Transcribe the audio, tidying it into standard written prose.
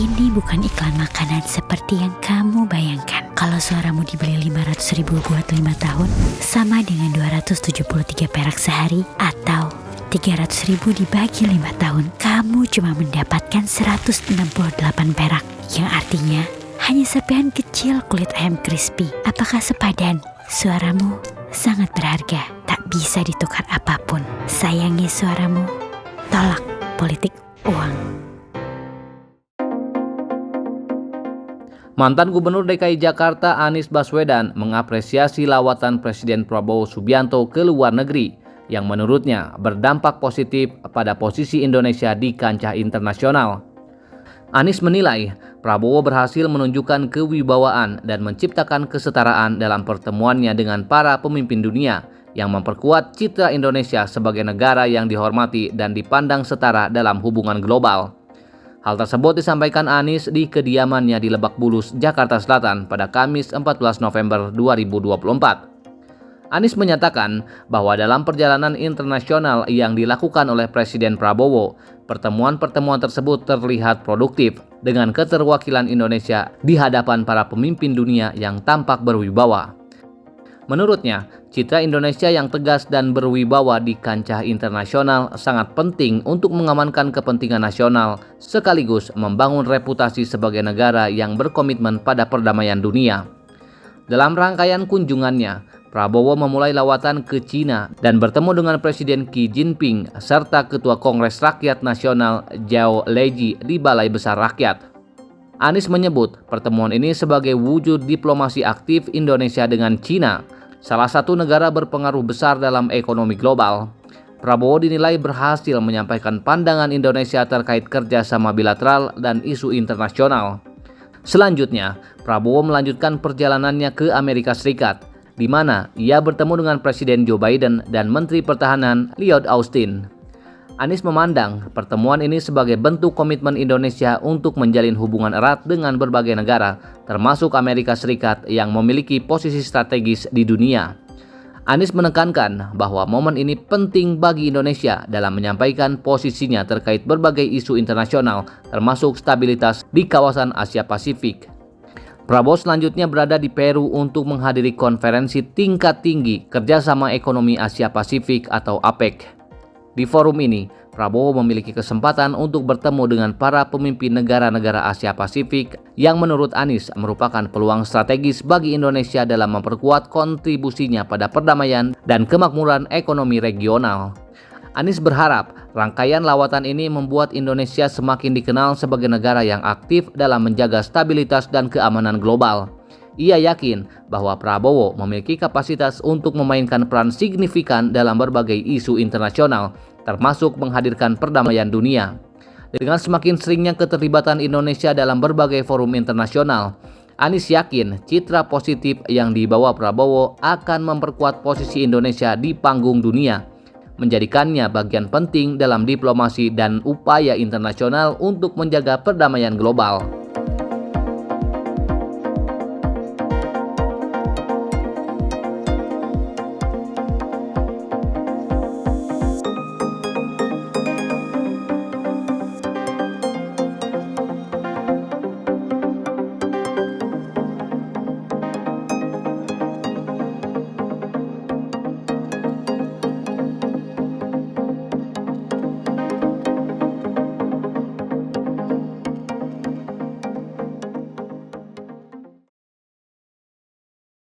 Ini bukan iklan makanan seperti yang kamu bayangkan. Kalau suaramu dibeli 500.000 buat 5 tahun, sama dengan 273 perak sehari, atau 300.000 dibagi 5 tahun, kamu cuma mendapatkan 168 perak, yang artinya hanya serpihan kecil kulit ayam crispy. Apakah sepadan? Suaramu sangat berharga, tak bisa ditukar apapun. Sayangi suaramu, tolak politik uang. Mantan Gubernur DKI Jakarta Anies Baswedan mengapresiasi lawatan Presiden Prabowo Subianto ke luar negeri yang menurutnya berdampak positif pada posisi Indonesia di kancah internasional. Anies menilai Prabowo berhasil menunjukkan kewibawaan dan menciptakan kesetaraan dalam pertemuannya dengan para pemimpin dunia yang memperkuat citra Indonesia sebagai negara yang dihormati dan dipandang setara dalam hubungan global. Hal tersebut disampaikan Anies di kediamannya di Lebak Bulus, Jakarta Selatan pada Kamis 14 November 2024. Anies menyatakan bahwa dalam perjalanan internasional yang dilakukan oleh Presiden Prabowo, pertemuan-pertemuan tersebut terlihat produktif dengan keterwakilan Indonesia di hadapan para pemimpin dunia yang tampak berwibawa. Menurutnya, citra Indonesia yang tegas dan berwibawa di kancah internasional sangat penting untuk mengamankan kepentingan nasional sekaligus membangun reputasi sebagai negara yang berkomitmen pada perdamaian dunia. Dalam rangkaian kunjungannya, Prabowo memulai lawatan ke Cina dan bertemu dengan Presiden Xi Jinping serta Ketua Kongres Rakyat Nasional Zhao Leji di Balai Besar Rakyat. Anies menyebut pertemuan ini sebagai wujud diplomasi aktif Indonesia dengan Cina, salah satu negara berpengaruh besar dalam ekonomi global. Prabowo dinilai berhasil menyampaikan pandangan Indonesia terkait kerjasama bilateral dan isu internasional. Selanjutnya, Prabowo melanjutkan perjalanannya ke Amerika Serikat, di mana ia bertemu dengan Presiden Joe Biden dan Menteri Pertahanan Lloyd Austin. Anies memandang pertemuan ini sebagai bentuk komitmen Indonesia untuk menjalin hubungan erat dengan berbagai negara, termasuk Amerika Serikat yang memiliki posisi strategis di dunia. Anies menekankan bahwa momen ini penting bagi Indonesia dalam menyampaikan posisinya terkait berbagai isu internasional, termasuk stabilitas di kawasan Asia Pasifik. Prabowo selanjutnya berada di Peru untuk menghadiri konferensi tingkat tinggi kerjasama ekonomi Asia Pasifik atau APEC. Di forum ini, Prabowo memiliki kesempatan untuk bertemu dengan para pemimpin negara-negara Asia Pasifik yang menurut Anies merupakan peluang strategis bagi Indonesia dalam memperkuat kontribusinya pada perdamaian dan kemakmuran ekonomi regional. Anies berharap rangkaian lawatan ini membuat Indonesia semakin dikenal sebagai negara yang aktif dalam menjaga stabilitas dan keamanan global. Ia yakin bahwa Prabowo memiliki kapasitas untuk memainkan peran signifikan dalam berbagai isu internasional, termasuk menghadirkan perdamaian dunia. Dengan semakin seringnya keterlibatan Indonesia dalam berbagai forum internasional, Anies yakin citra positif yang dibawa Prabowo akan memperkuat posisi Indonesia di panggung dunia, menjadikannya bagian penting dalam diplomasi dan upaya internasional untuk menjaga perdamaian global.